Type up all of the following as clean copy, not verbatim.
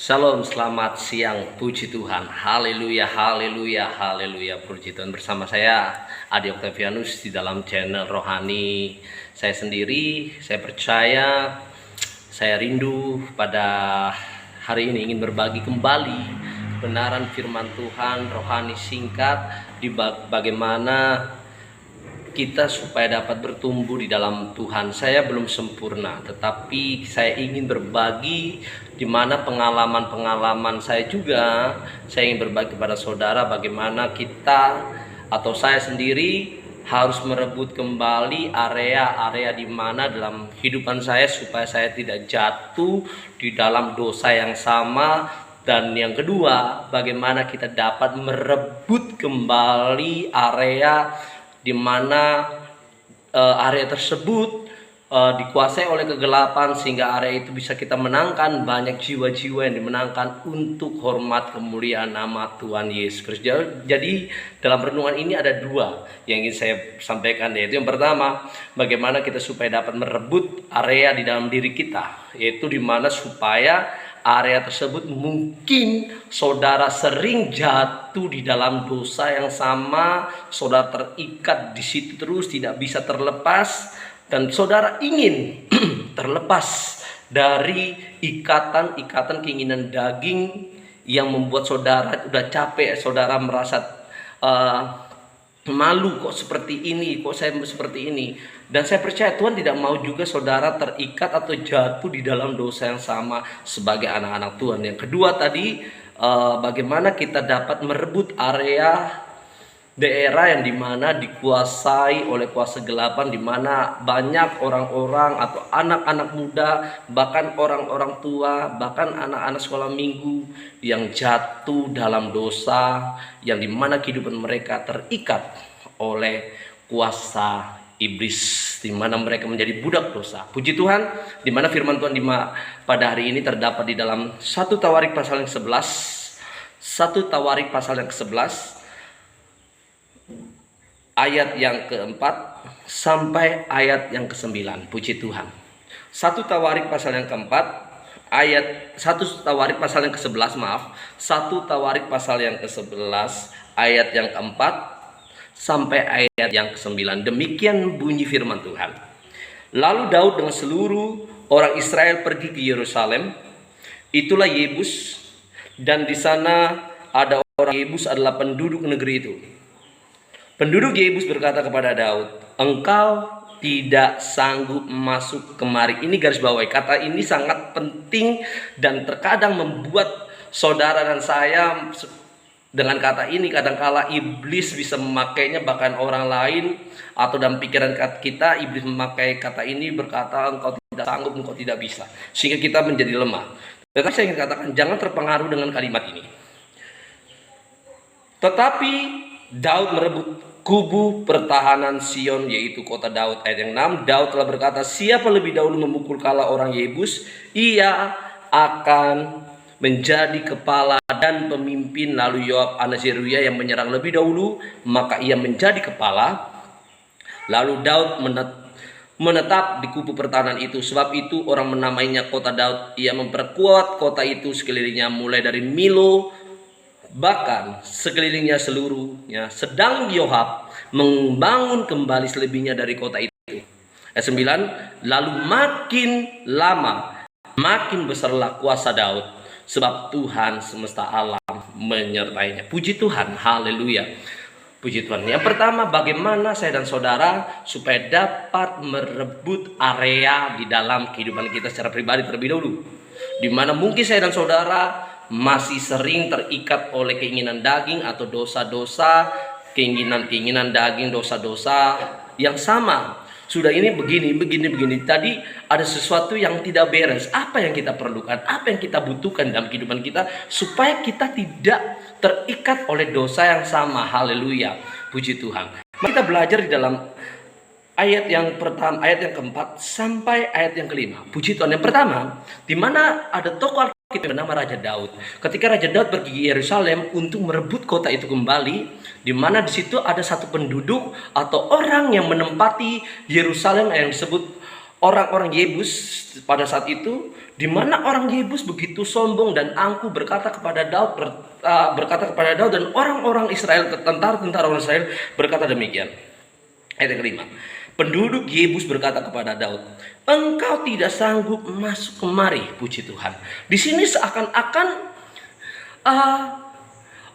Shalom, selamat siang, puji Tuhan, haleluya, haleluya, haleluya, puji Tuhan. Bersama saya Adi Octavianus di dalam channel Rohani. Saya sendiri, saya percaya, saya rindu pada hari ini ingin berbagi kembali kebenaran firman Tuhan, rohani singkat, di bagaimana kita supaya dapat bertumbuh di dalam Tuhan. Saya belum sempurna, tetapi saya ingin berbagi di mana pengalaman-pengalaman saya juga. Saya ingin berbagi kepada saudara bagaimana kita atau saya sendiri harus merebut kembali area-area di mana dalam kehidupan saya supaya saya tidak jatuh di dalam dosa yang sama. Dan yang kedua, bagaimana kita dapat merebut kembali area di mana area tersebut dikuasai oleh kegelapan, sehingga area itu bisa kita menangkan banyak jiwa-jiwa yang dimenangkan untuk hormat kemuliaan nama Tuhan Yesus Kristus. Jadi dalam renungan ini ada dua yang ingin saya sampaikan, yaitu yang pertama, bagaimana kita supaya dapat merebut area di dalam diri kita, yaitu di mana supaya area tersebut mungkin saudara sering jatuh di dalam dosa yang sama, saudara terikat di situ terus tidak bisa terlepas, dan saudara ingin terlepas dari ikatan-ikatan keinginan daging yang membuat saudara udah capek, saudara merasa malu, kok seperti ini, kok saya seperti ini. Dan saya percaya Tuhan tidak mau juga saudara terikat atau jatuh di dalam dosa yang sama sebagai anak-anak Tuhan. Yang kedua tadi, bagaimana kita dapat merebut area daerah yang dimana dikuasai oleh kuasa kegelapan, dimana banyak orang-orang atau anak-anak muda, bahkan orang-orang tua, bahkan anak-anak sekolah minggu yang jatuh dalam dosa, yang dimana kehidupan mereka terikat oleh kuasa iblis, di mana mereka menjadi budak dosa. Puji Tuhan, di mana firman Tuhan pada hari ini terdapat di dalam 1 Tawarik pasal yang 11. 1 Tawarik pasal yang ke-11 ayat yang keempat sampai ayat yang ke-9. Puji Tuhan. 1 Tawarik pasal yang keempat ayat 1 Tawarik pasal yang ke-11, maaf. 1 Tawarik pasal yang ke-11 ayat yang keempat sampai ayat yang ke-9. Demikian bunyi firman Tuhan. Lalu Daud dengan seluruh orang Israel pergi ke Yerusalem. Itulah Yebus, dan di sana ada orang Yebus adalah penduduk negeri itu. Penduduk Yebus berkata kepada Daud, "Engkau tidak sanggup masuk kemari." Ini garis bawahi, kata ini sangat penting dan terkadang membuat saudara dan saya dengan kata ini kadangkala iblis bisa memakainya, bahkan orang lain atau dalam pikiran kita iblis memakai kata ini berkata engkau tidak sanggup, engkau tidak bisa, sehingga kita menjadi lemah. Tetapi saya ingin katakan, jangan terpengaruh dengan kalimat ini. Tetapi Daud merebut kubu pertahanan Sion, yaitu kota Daud. Ayat yang 6, Daud telah berkata, siapa lebih dahulu memukul kala orang Yebus, ia akan menjadi kepala dan pemimpin. Lalu Yoab anak Zeruya yang menyerang lebih dahulu, maka ia menjadi kepala. Lalu Daud menetap di kubu pertahanan itu. Sebab itu orang menamainya kota Daud. Ia memperkuat kota itu sekelilingnya, mulai dari Milo bahkan sekelilingnya seluruhnya. Sedang Yoab membangun kembali selebihnya dari kota itu. Ayat 9, lalu makin lama makin besarlah kuasa Daud, sebab Tuhan semesta alam menyertainya. Puji Tuhan, haleluya. Puji Tuhan. Yang pertama, bagaimana saya dan saudara supaya dapat merebut area di dalam kehidupan kita secara pribadi terlebih dahulu, di mana mungkin saya dan saudara masih sering terikat oleh keinginan daging atau dosa-dosa, keinginan daging, dosa-dosa yang sama. Sudah ini begini. Tadi ada sesuatu yang tidak beres. Apa yang kita perlukan? Apa yang kita butuhkan dalam kehidupan kita supaya kita tidak terikat oleh dosa yang sama. Haleluya. Puji Tuhan. Kita belajar di dalam ayat yang pertama, ayat yang keempat sampai ayat yang kelima. Puji Tuhan. Yang pertama, di mana ada tokoh Alkitab bernama Raja Daud. Ketika Raja Daud pergi ke Yerusalem untuk merebut kota itu kembali, di mana di situ ada satu penduduk atau orang yang menempati Yerusalem yang disebut orang-orang Yebus pada saat itu, di mana orang Yebus begitu sombong dan angkuh berkata kepada Daud dan orang-orang Israel, tentara-tentara orang Israel berkata demikian. Ayat yang kelima. Penduduk Yebus berkata kepada Daud, "Engkau tidak sanggup masuk kemari." Puji Tuhan. Di sini seakan-akan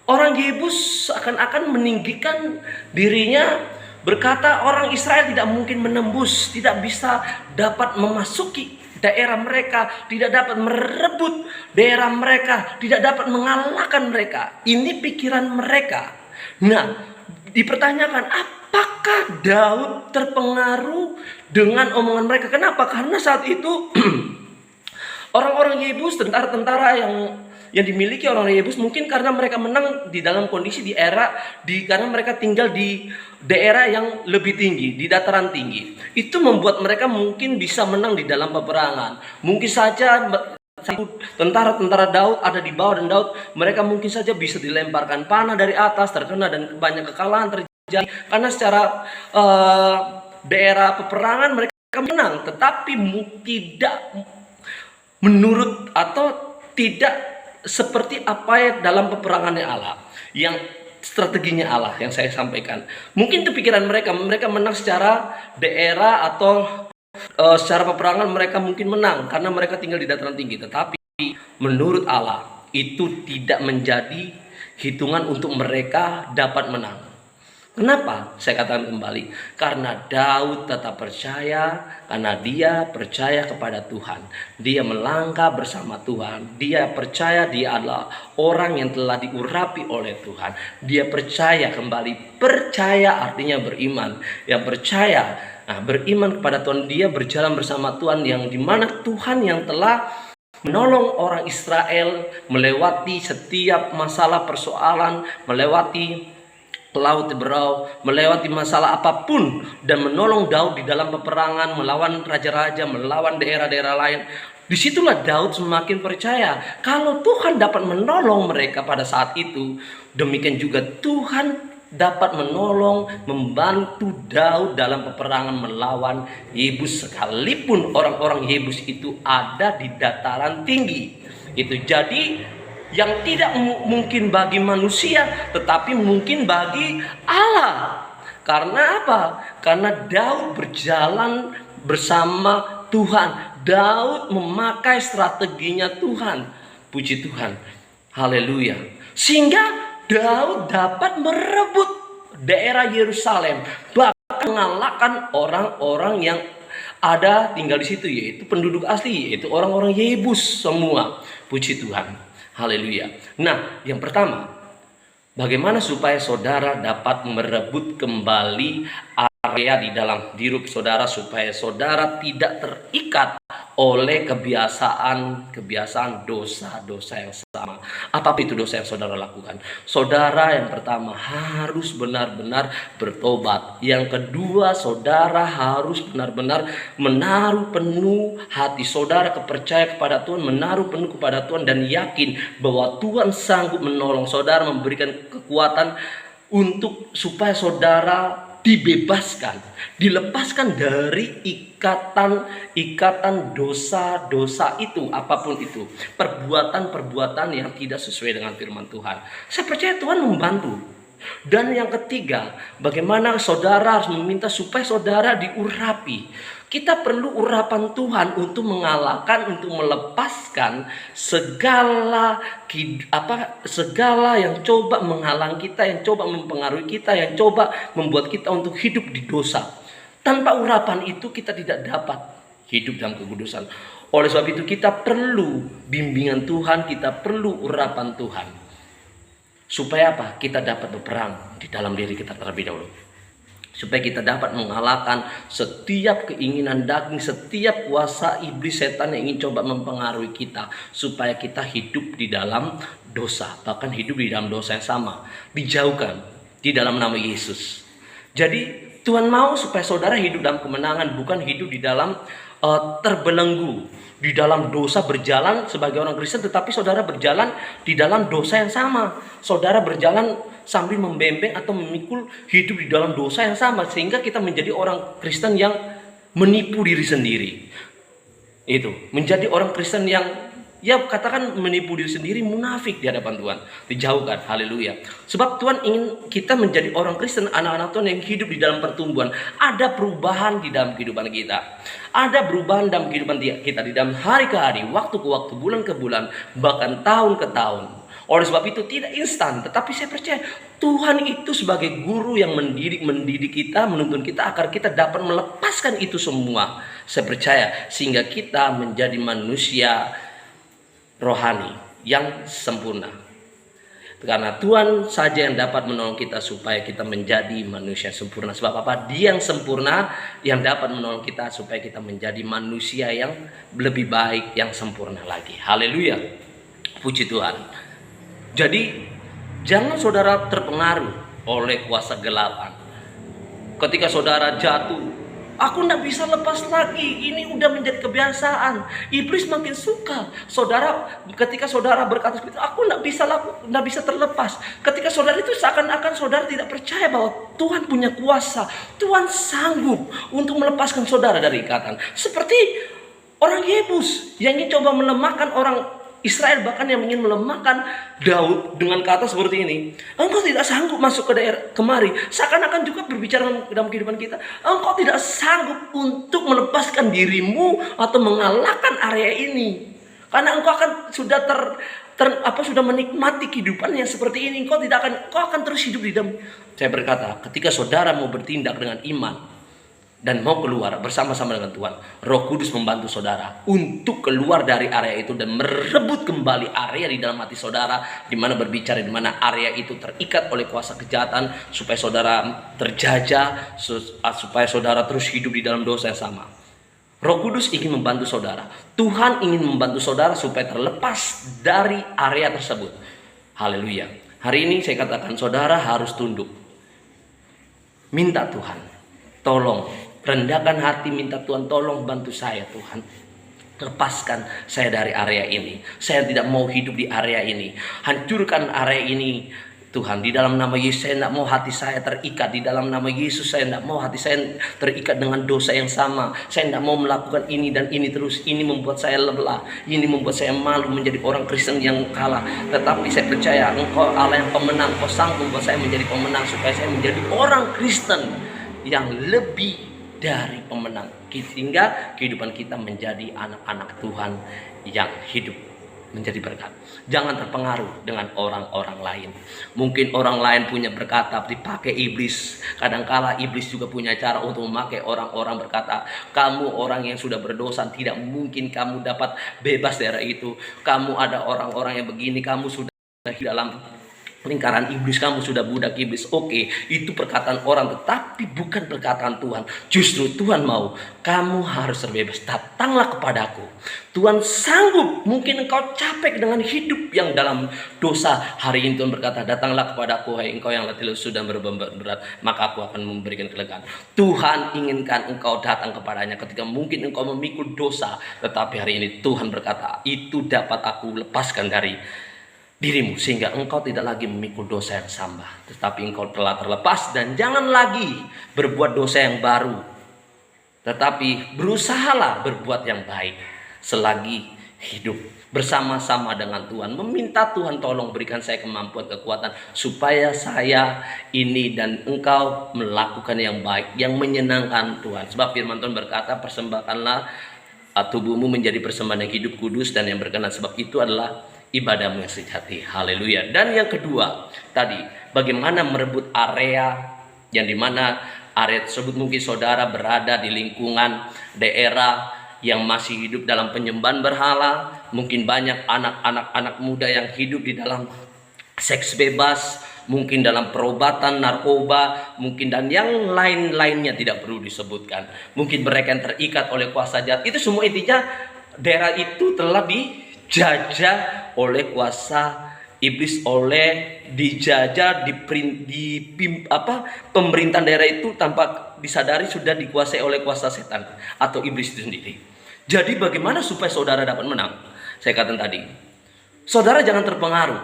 orang Yebus seakan-akan meninggikan dirinya, berkata orang Israel tidak mungkin menembus, tidak bisa dapat memasuki daerah mereka, tidak dapat merebut daerah mereka, tidak dapat mengalahkan mereka. Ini pikiran mereka. Nah, dipertanyakan, apakah Daud terpengaruh dengan omongan mereka? Kenapa? Karena saat itu orang-orang Yebus, tentara-tentara yang dimiliki orang Yebus, mungkin karena mereka menang di dalam kondisi karena mereka tinggal di daerah yang lebih tinggi, di dataran tinggi. Itu membuat mereka mungkin bisa menang di dalam peperangan. Mungkin saja tentara-tentara Daud ada di bawah dan mereka mungkin saja bisa dilemparkan panah dari atas, terkena dan banyak kekalahan terjadi. Karena secara daerah peperangan mereka menang, tetapi tidak menurut atau tidak seperti apa yang dalam peperangannya Allah, yang strateginya Allah yang saya sampaikan. Mungkin itu pikiran mereka menang secara daerah atau secara peperangan mereka mungkin menang karena mereka tinggal di dataran tinggi. Tetapi menurut Allah itu tidak menjadi hitungan untuk mereka dapat menang. Kenapa? Saya katakan kembali, karena Daud tetap percaya, karena dia percaya kepada Tuhan. Dia melangkah bersama Tuhan. Dia percaya dia adalah orang yang telah diurapi oleh Tuhan. Dia percaya kembali. Percaya artinya beriman. Yang percaya, beriman kepada Tuhan, dia berjalan bersama Tuhan, yang dimana Tuhan yang telah menolong orang Israel melewati setiap masalah persoalan, melewati laut berau, melewati masalah apapun, dan menolong Daud di dalam peperangan, melawan raja-raja, melawan daerah-daerah lain. Disitulah Daud semakin percaya kalau Tuhan dapat menolong mereka pada saat itu, demikian juga Tuhan dapat menolong, membantu Daud dalam peperangan melawan Yebus, sekalipun orang-orang Yebus itu ada di dataran tinggi. Itu jadi yang tidak mungkin bagi manusia, tetapi mungkin bagi Allah. Karena apa? Karena Daud berjalan bersama Tuhan. Daud memakai strateginya Tuhan. Puji Tuhan. Haleluya. Sehingga Daud dapat merebut daerah Yerusalem, bahkan mengalahkan orang-orang yang ada tinggal di situ, yaitu penduduk asli, yaitu orang-orang Yebus semua. Puji Tuhan. Haleluya. Nah, yang pertama, bagaimana supaya saudara dapat merebut kembali area di dalam diri saudara, supaya saudara tidak terikat oleh kebiasaan dosa-dosa yang sama. Apa itu dosa yang saudara lakukan? Saudara yang pertama harus benar-benar bertobat. Yang kedua, saudara harus benar-benar menaruh penuh hati saudara kepercayaan kepada Tuhan, menaruh penuh kepada Tuhan, dan yakin bahwa Tuhan sanggup menolong saudara, memberikan kekuatan supaya saudara dibebaskan, dilepaskan dari ikatan dosa-dosa itu, apapun itu, perbuatan-perbuatan yang tidak sesuai dengan firman Tuhan. Saya percaya Tuhan membantu. Dan yang ketiga, bagaimana saudara harus meminta supaya saudara diurapi. Kita perlu urapan Tuhan untuk mengalahkan, untuk melepaskan segala yang coba menghalang kita, yang coba mempengaruhi kita, yang coba membuat kita untuk hidup di dosa. Tanpa urapan itu kita tidak dapat hidup dalam kekudusan. Oleh sebab itu kita perlu bimbingan Tuhan, kita perlu urapan Tuhan. Supaya apa? Kita dapat berperang di dalam diri kita terlebih dahulu. Supaya kita dapat mengalahkan setiap keinginan daging, setiap kuasa iblis setan yang ingin coba mempengaruhi kita, supaya kita hidup di dalam dosa, bahkan hidup di dalam dosa yang sama, dijauhkan di dalam nama Yesus. Jadi Tuhan mau supaya saudara hidup dalam kemenangan, bukan hidup di dalam terbelenggu, di dalam dosa, berjalan sebagai orang Kristen, tetapi saudara berjalan di dalam dosa yang sama. Saudara berjalan sambil membembeng atau memikul hidup di dalam dosa yang sama, sehingga kita menjadi orang Kristen yang menipu diri sendiri. Itu menjadi orang Kristen yang katakan menipu diri sendiri, munafik di hadapan Tuhan, dijauhkan. Haleluya. Sebab Tuhan ingin kita menjadi orang Kristen, anak-anak Tuhan yang hidup di dalam pertumbuhan. Ada perubahan di dalam kehidupan kita, ada perubahan dalam kehidupan kita di dalam hari ke hari, waktu ke waktu, bulan ke bulan, bahkan tahun ke tahun. Oleh sebab itu tidak instan, tetapi saya percaya Tuhan itu sebagai guru yang mendidik kita, menuntun kita agar kita dapat melepaskan itu semua. Saya percaya sehingga kita menjadi manusia rohani yang sempurna. Karena Tuhan saja yang dapat menolong kita supaya kita menjadi manusia sempurna. Sebab apa? Dia yang sempurna yang dapat menolong kita supaya kita menjadi manusia yang lebih baik, yang sempurna lagi. Haleluya. Puji Tuhan. Jadi jangan saudara terpengaruh oleh kuasa gelapan. Ketika saudara jatuh, aku tidak bisa lepas lagi, ini udah menjadi kebiasaan. Iblis makin suka saudara. Ketika saudara berkata seperti itu, aku tidak bisa terlepas. Ketika saudara itu seakan-akan saudara tidak percaya bahwa Tuhan punya kuasa, Tuhan sanggup untuk melepaskan saudara dari ikatan. Seperti orang Yebus yang ingin coba melemahkan orang Israel, bahkan yang ingin melemahkan Daud dengan kata seperti ini, engkau tidak sanggup masuk ke daerah kemari. Seakan-akan juga berbicara dalam kehidupan kita, engkau tidak sanggup untuk melepaskan dirimu atau mengalahkan area ini, karena engkau akan sudah sudah menikmati kehidupan yang seperti ini. Engkau akan terus hidup di dalam. Saya berkata, ketika saudara mau bertindak dengan iman dan mau keluar bersama-sama dengan Tuhan, Roh Kudus membantu saudara untuk keluar dari area itu dan merebut kembali area di dalam hati saudara, di mana berbicara, di mana area itu terikat oleh kuasa kejahatan, supaya saudara terjajah, supaya saudara terus hidup di dalam dosa yang sama. Roh Kudus ingin membantu saudara. Tuhan ingin membantu saudara supaya terlepas dari area tersebut. Haleluya. Hari ini saya katakan saudara harus tunduk. Minta Tuhan, tolong. Rendahkan hati, minta Tuhan, tolong bantu saya Tuhan. Lepaskan saya dari area ini. Saya tidak mau hidup di area ini. Hancurkan area ini Tuhan. Di dalam nama Yesus, saya tidak mau hati saya terikat. Di dalam nama Yesus, saya tidak mau hati saya terikat dengan dosa yang sama. Saya tidak mau melakukan ini dan ini terus. Ini membuat saya lelah. Ini membuat saya malu menjadi orang Kristen yang kalah. Tetapi saya percaya Engkau Allah yang pemenang. Engkau sanggup membuat saya menjadi pemenang, supaya saya menjadi orang Kristen yang lebih dari pemenang, sehingga kehidupan kita menjadi anak-anak Tuhan yang hidup menjadi berkat. Jangan terpengaruh dengan orang-orang lain. Mungkin orang lain punya berkat tapi dipakai iblis. Kadangkala iblis juga punya cara untuk memakai orang-orang, berkata, kamu orang yang sudah berdosa, tidak mungkin kamu dapat bebas dari itu. Kamu ada orang-orang yang begini, kamu sudah di dalam lingkaran iblis, kamu sudah budak iblis. Oke, itu perkataan orang, tetapi bukan perkataan Tuhan. Justru Tuhan mau kamu harus terbebas. Datanglah kepadaku. Tuhan sanggup. Mungkin engkau capek dengan hidup yang dalam dosa. Hari ini Tuhan berkata, datanglah kepadaku, hai engkau yang letih lesu dan berbeban berat, maka aku akan memberikan kelegaan. Tuhan inginkan engkau datang kepadanya ketika mungkin engkau memikul dosa, tetapi hari ini Tuhan berkata, itu dapat aku lepaskan dari dirimu, sehingga engkau tidak lagi memikul dosa yang sama, tetapi engkau telah terlepas. Dan jangan lagi berbuat dosa yang baru, tetapi berusahalah berbuat yang baik selagi hidup bersama-sama dengan Tuhan. Meminta Tuhan, tolong berikan saya kemampuan, kekuatan, supaya saya ini dan engkau melakukan yang baik, yang menyenangkan Tuhan. Sebab firman Tuhan berkata, persembahkanlah tubuhmu menjadi persembahan yang hidup, kudus, dan yang berkenan, sebab itu adalah ibadahmu yang sejati. Haleluya. Dan yang kedua tadi, bagaimana merebut area yang dimana area tersebut mungkin saudara berada di lingkungan daerah yang masih hidup dalam penyembahan berhala. Mungkin banyak anak muda yang hidup di dalam seks bebas, mungkin dalam perobatan narkoba, mungkin dan yang lain-lainnya tidak perlu disebutkan. Mungkin mereka yang terikat oleh kuasa jahat. Itu semua intinya daerah itu telah dijajah oleh kuasa iblis, oleh dijajah pemerintahan daerah itu tanpa disadari sudah dikuasai oleh kuasa setan atau iblis itu sendiri. Jadi bagaimana supaya saudara dapat menang? Saya katakan tadi, saudara jangan terpengaruh.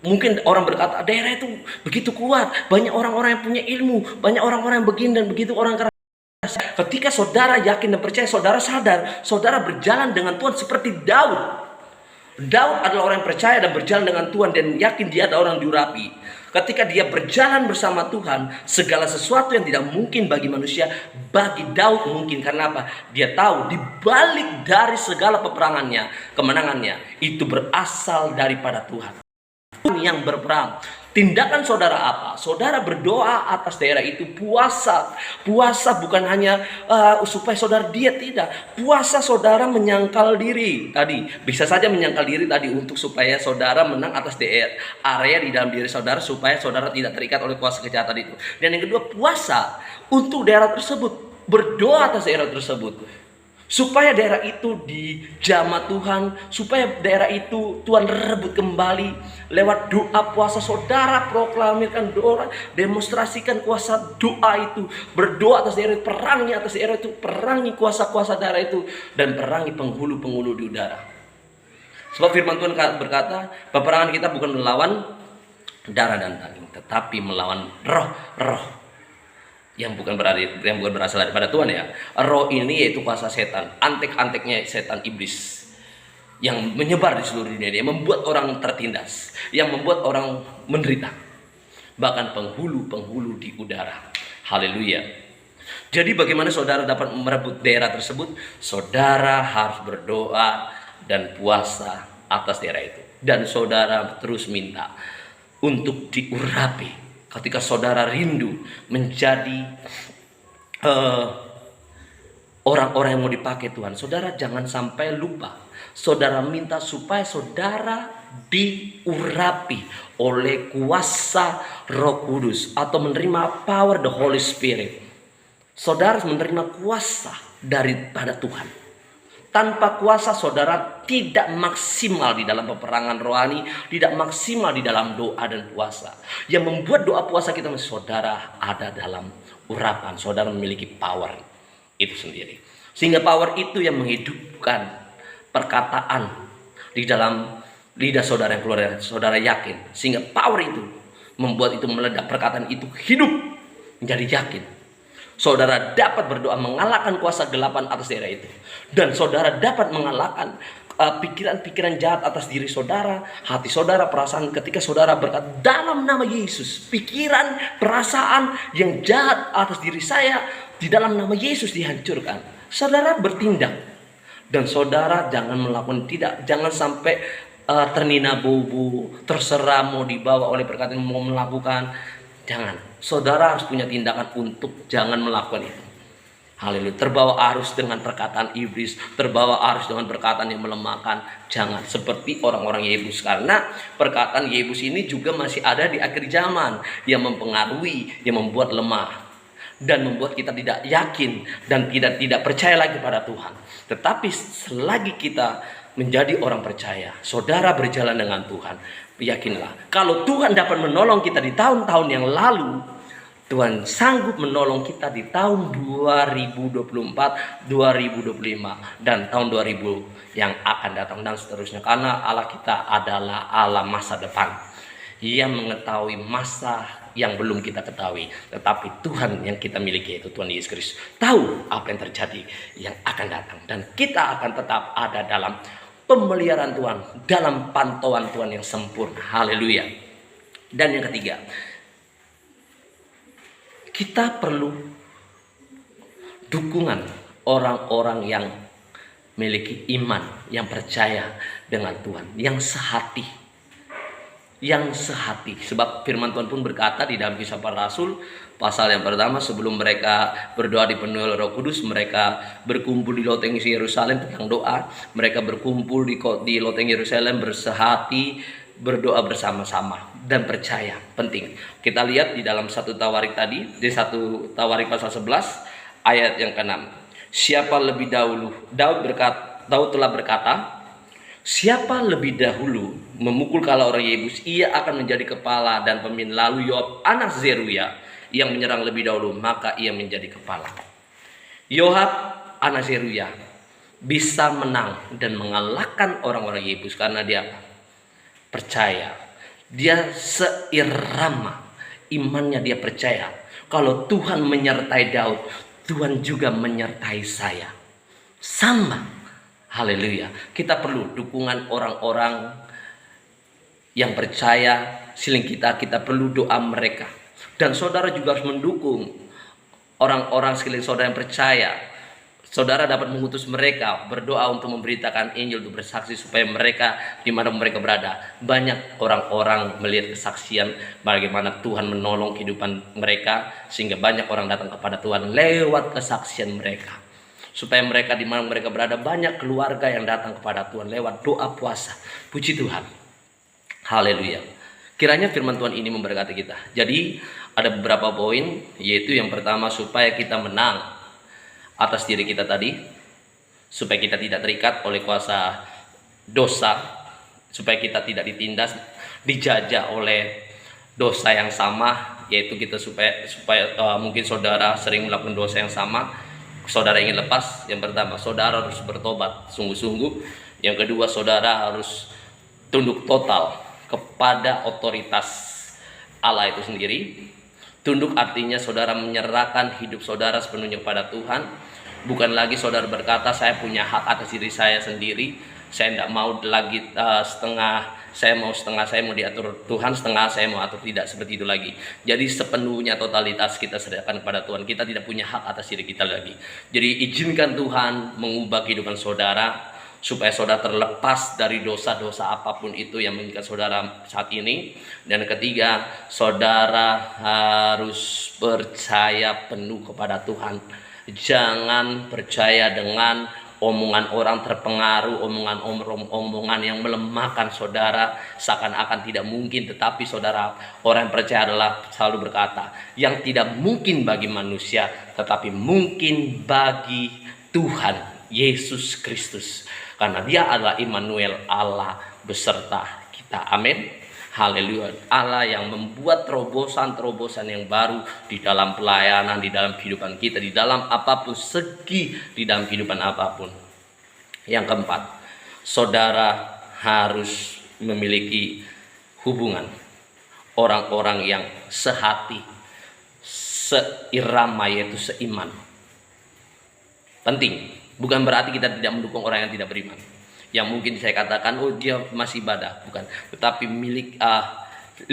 Mungkin orang berkata daerah itu begitu kuat, banyak orang-orang yang punya ilmu, banyak orang-orang yang begini dan begitu, orang keras. Ketika saudara yakin dan percaya, saudara sadar, saudara berjalan dengan Tuhan seperti Daud. Daud adalah orang yang percaya dan berjalan dengan Tuhan dan yakin dia adalah orang diurapi. Ketika dia berjalan bersama Tuhan, segala sesuatu yang tidak mungkin bagi manusia, bagi Daud mungkin. Karena apa? Dia tahu di balik dari segala peperangannya, kemenangannya, itu berasal daripada Tuhan yang berperang. Tindakan saudara apa? Saudara berdoa atas daerah itu, puasa. Puasa bukan hanya supaya saudara diet, tidak. Puasa saudara menyangkal diri tadi. Bisa saja menyangkal diri tadi untuk supaya saudara menang atas area di dalam diri saudara, supaya saudara tidak terikat oleh kuasa kejahatan itu. Dan yang kedua, puasa untuk daerah tersebut. Berdoa atas daerah tersebut, supaya daerah itu dijamah Tuhan, supaya daerah itu Tuhan rebut kembali lewat doa puasa. Saudara proklamirkan doa, demonstrasikan kuasa doa itu, berdoa atas daerah itu, perangi atas daerah itu, perangi kuasa-kuasa daerah itu, dan perangi penghulu-penghulu di udara. Sebab firman Tuhan berkata, peperangan kita bukan melawan darah dan daging, tetapi melawan roh-roh yang bukan berasal daripada Tuhan ya. Roh ini yaitu kuasa setan, antek-anteknya setan iblis yang menyebar di seluruh dunia, yang membuat orang tertindas, yang membuat orang menderita, bahkan penghulu-penghulu di udara. Haleluya. Jadi bagaimana saudara dapat merebut daerah tersebut? Saudara harus berdoa dan puasa atas daerah itu, dan saudara terus minta untuk diurapi. Ketika saudara rindu menjadi orang-orang yang mau dipakai Tuhan, saudara jangan sampai lupa. Saudara minta supaya saudara diurapi oleh kuasa Roh Kudus atau menerima power the Holy Spirit. Saudara menerima kuasa daripada Tuhan. Tanpa kuasa saudara tidak maksimal di dalam peperangan rohani, tidak maksimal di dalam doa dan puasa. Yang membuat doa puasa kita, saudara ada dalam urapan, saudara memiliki power itu sendiri. Sehingga power itu yang menghidupkan perkataan di dalam lidah saudara yang keluar dari saudara yakin. Sehingga power itu membuat itu meledak, perkataan itu hidup menjadi yakin. Saudara dapat berdoa mengalahkan kuasa gelapan atas daerah itu. Dan saudara dapat mengalahkan pikiran-pikiran jahat atas diri saudara, hati saudara, perasaan. Ketika saudara berkata dalam nama Yesus, pikiran, perasaan yang jahat atas diri saya di dalam nama Yesus dihancurkan. Saudara bertindak. Dan saudara jangan melakukan jangan sampai ternina bobo, terserah mau dibawa oleh perkataan mau melakukan. Jangan. Saudara harus punya tindakan untuk jangan melakukan itu. Haleluya. Terbawa arus dengan perkataan iblis, terbawa arus dengan perkataan yang melemahkan. Jangan seperti orang-orang Yebus, karena perkataan Yebus ini juga masih ada di akhir zaman yang mempengaruhi, yang membuat lemah dan membuat kita tidak yakin dan tidak percaya lagi pada Tuhan. Tetapi selagi kita menjadi orang percaya, saudara berjalan dengan Tuhan, yakinlah kalau Tuhan dapat menolong kita di tahun-tahun yang lalu, Tuhan sanggup menolong kita di tahun 2024, 2025 dan tahun 2000 yang akan datang dan seterusnya. Karena Allah kita adalah Allah masa depan yang mengetahui masa yang belum kita ketahui, tetapi Tuhan yang kita miliki yaitu Tuhan Yesus Kristus tahu apa yang terjadi yang akan datang, dan kita akan tetap ada dalam pemeliharaan Tuhan, dalam pantauan Tuhan yang sempurna. Haleluya. Dan yang ketiga, kita perlu dukungan orang-orang yang memiliki iman, yang percaya dengan Tuhan, yang sehati. Sebab firman Tuhan pun berkata di dalam Kisah Para Rasul pasal yang pertama, sebelum mereka berdoa dipenuhi oleh Roh Kudus, mereka berkumpul di loteng Yerusalem yang doa. Mereka berkumpul di loteng Yerusalem bersehati, berdoa bersama-sama dan percaya. Penting. Kita lihat di dalam 1 Tawarik tadi, di 1 Tawarik pasal 11 ayat yang ke-6. Siapa lebih dahulu? Daud telah berkata, siapa lebih dahulu memukul kepala orang Yebus, ia akan menjadi kepala dan pemimpin. Lalu Yoab anak Zeruya yang menyerang lebih dahulu, maka ia menjadi kepala. Yoab anak Zeruya bisa menang dan mengalahkan orang-orang Yebus karena dia percaya. Dia seirama imannya, dia percaya kalau Tuhan menyertai Daud, Tuhan juga menyertai saya. Sama. Haleluya. Kita perlu dukungan orang-orang yang percaya siling kita perlu doa mereka. Dan saudara juga harus mendukung orang-orang sekeliling saudara yang percaya. Saudara dapat mengutus mereka berdoa untuk memberitakan Injil, untuk bersaksi supaya mereka di mana mereka berada banyak orang-orang melihat kesaksian bagaimana Tuhan menolong kehidupan mereka, sehingga banyak orang datang kepada Tuhan lewat kesaksian mereka. Supaya mereka di mana mereka berada banyak keluarga yang datang kepada Tuhan lewat doa puasa. Puji Tuhan. Haleluya. Kiranya firman Tuhan ini memberkati kita. Jadi ada beberapa poin, yaitu yang pertama supaya kita menang atas diri kita tadi, supaya kita tidak terikat oleh kuasa dosa, supaya kita tidak ditindas, dijajah oleh dosa yang sama, yaitu kita supaya mungkin saudara sering melakukan dosa yang sama, saudara ingin lepas. Yang pertama, saudara harus bertobat sungguh-sungguh. Yang kedua, saudara harus tunduk total kepada otoritas Allah itu sendiri. Tunduk artinya saudara menyerahkan hidup saudara sepenuhnya kepada Tuhan. Bukan lagi saudara berkata, saya punya hak atas diri saya sendiri, saya tidak mau lagi setengah saya mau diatur Tuhan, setengah saya mau atur. Tidak seperti itu lagi. Jadi sepenuhnya totalitas kita serahkan kepada Tuhan. Kita tidak punya hak atas diri kita lagi. Jadi izinkan Tuhan mengubah kehidupan saudara, supaya saudara terlepas dari dosa-dosa apapun itu yang mengikat saudara saat ini. Dan ketiga, saudara harus percaya penuh kepada Tuhan. Jangan percaya dengan omongan orang, terpengaruh omongan yang melemahkan saudara, seakan-akan tidak mungkin. Tetapi saudara, orang yang percaya adalah selalu berkata, yang tidak mungkin bagi manusia tetapi mungkin bagi Tuhan Yesus Kristus, karena Dia adalah Immanuel, Allah beserta kita. Amin. Haleluya. Allah yang membuat terobosan-terobosan yang baru di dalam pelayanan, di dalam kehidupan kita, di dalam apapun segi, di dalam kehidupan apapun. Yang keempat, saudara harus memiliki hubungan orang-orang yang sehati, seirama, yaitu seiman. Penting. Bukan berarti kita tidak mendukung orang yang tidak beriman, yang mungkin saya katakan, oh dia masih ibadah. Bukan. Tetapi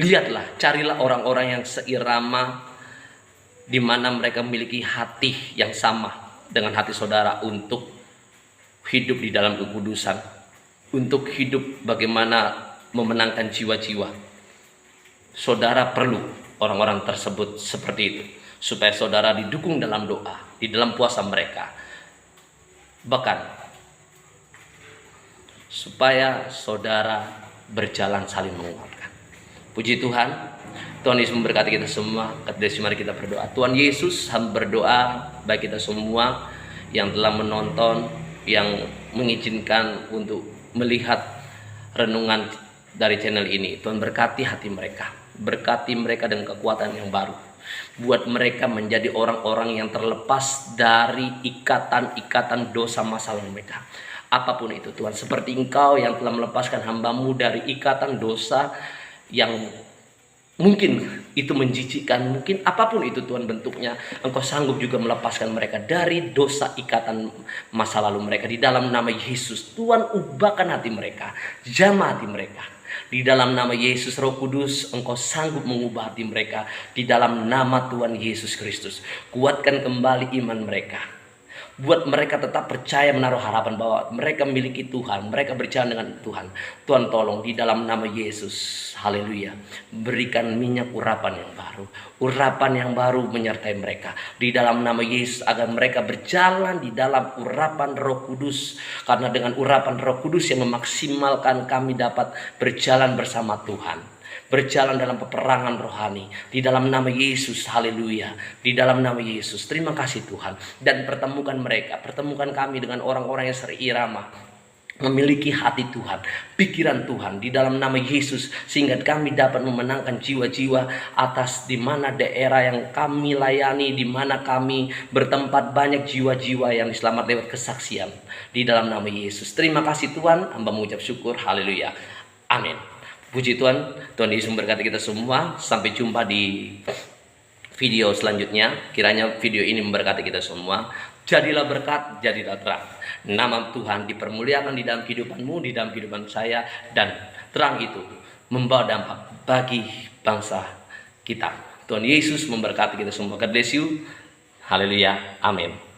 lihatlah, carilah orang-orang yang seirama, di mana mereka memiliki hati yang sama dengan hati saudara, untuk hidup di dalam kekudusan, untuk hidup bagaimana memenangkan jiwa-jiwa. Saudara perlu orang-orang tersebut seperti itu, supaya saudara didukung dalam doa, di dalam puasa mereka, bahkan supaya saudara berjalan saling menguatkan. Puji Tuhan. Tuhan Yesus memberkati kita semua. Mari kita berdoa. Tuhan Yesus, hamba berdoa bagi kita semua yang telah menonton, yang mengizinkan untuk melihat renungan dari channel ini. Tuhan berkati hati mereka, berkati mereka dengan kekuatan yang baru. Buat mereka menjadi orang-orang yang terlepas dari ikatan-ikatan dosa masa lalu mereka. Apapun itu Tuhan, seperti Engkau yang telah melepaskan hamba-Mu dari ikatan dosa yang mungkin itu menjijikkan, mungkin apapun itu Tuhan bentuknya, Engkau sanggup juga melepaskan mereka dari dosa ikatan masa lalu mereka. Di dalam nama Yesus, Tuhan ubahkan hati mereka, jamah hati mereka. Di dalam nama Yesus, Roh Kudus, Engkau sanggup mengubah hati mereka. Di dalam nama Tuhan Yesus Kristus, kuatkan kembali iman mereka. Buat mereka tetap percaya, menaruh harapan bahwa mereka memiliki Tuhan, mereka berjalan dengan Tuhan. Tuhan tolong di dalam nama Yesus, haleluya, berikan minyak urapan yang baru menyertai mereka. Di dalam nama Yesus, agar mereka berjalan di dalam urapan Roh Kudus. Karena dengan urapan Roh Kudus yang memaksimalkan kami dapat berjalan bersama Tuhan, berjalan dalam peperangan rohani. Di dalam nama Yesus, haleluya. Di dalam nama Yesus, terima kasih Tuhan. Dan pertemukan mereka, pertemukan kami dengan orang-orang yang seirama, memiliki hati Tuhan, pikiran Tuhan, di dalam nama Yesus, sehingga kami dapat memenangkan jiwa-jiwa atas di mana daerah yang kami layani, di mana kami bertempat, banyak jiwa-jiwa yang diselamatkan lewat kesaksian. Di dalam nama Yesus, terima kasih Tuhan. Hamba mengucap syukur, haleluya, amin. Puji Tuhan. Tuhan Yesus memberkati kita semua. Sampai jumpa di video selanjutnya. Kiranya video ini memberkati kita semua. Jadilah berkat, jadilah terang. Nama Tuhan dipermuliakan di dalam kehidupanmu, di dalam kehidupan saya, dan terang itu membawa dampak bagi bangsa kita. Tuhan Yesus memberkati kita semua. God bless you. Haleluya. Amin.